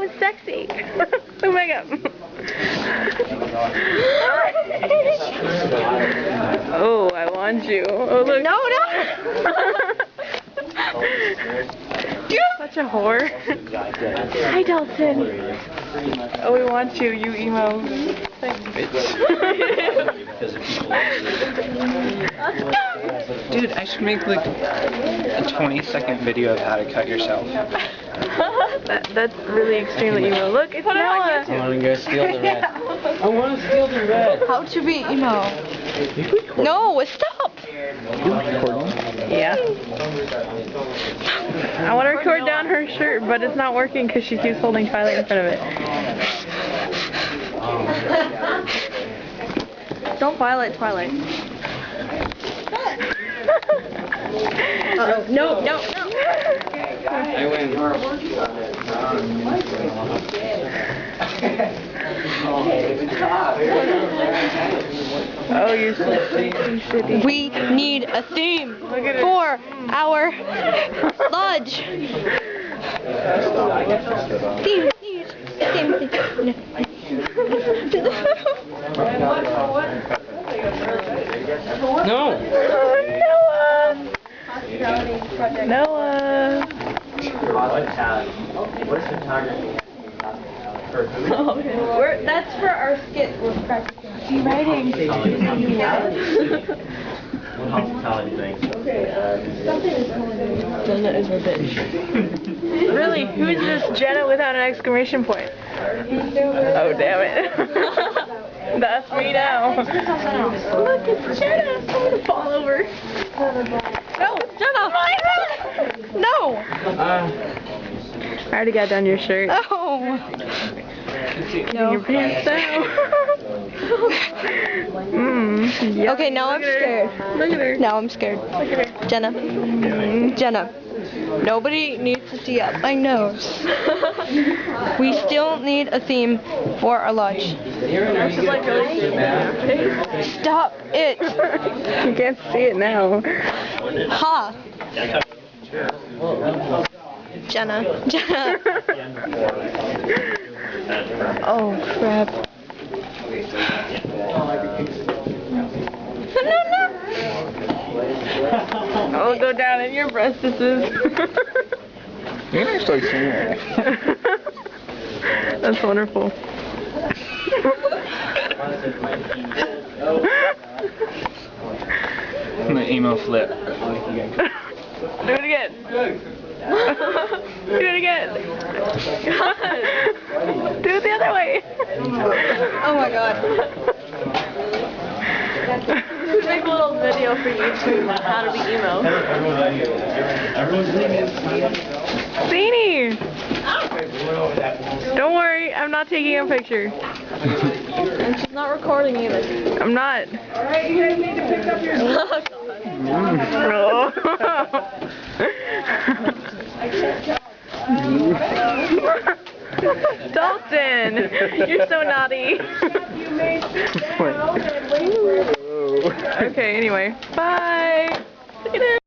was sexy. Oh my god. Oh, I want you. Oh look. No, no. Such a whore. Hi, Dalton. Oh, we want you. You emo. Thanks, bitch. Dude, I should make like a 20-second video of how to cut yourself. That's really extremely emo. Look, it's Noah. I want to go steal the red. I want to steal the red. How to be emo? No, stop. Yeah. I want to record down her shirt, but it's not working because she keeps holding Twilight in front of it. Don't violate Twilight. Uh-oh. No, no, no. I win. Oh, you're so shitty. We need a theme for our lodge. Theme. No. Noah. What's photography? That's for our skit. We're practicing. Writing. Hospitality thing. Jenna is a bitch. Really? Who is this Jenna without an exclamation point? Oh, damn it. That's me now. Look, it's Jenna. I'm gonna fall over. No, Jenna. No. I already got down your shirt. Oh. No. Your pants down. Yeah. Okay, now I'm scared. Look at her. Now I'm scared. Look at her. Jenna. Jenna. Nobody needs to see up my nose. We still need a theme for our lodge. Stop it. You can't see it now. Ha. Jenna. Jenna. Oh crap. No. I'll go down in your breastises. You can actually sing it. That's wonderful. The emo flip. Do it again. Do it again. Do it the other way. Oh my god. Make a little video for YouTube on how to be emo. Beanie! Don't worry, I'm not taking a picture. And she's not recording either. I'm not. Alright, you guys need to pick up your Dalton! You're so naughty. Okay, anyway. Bye! Look at him.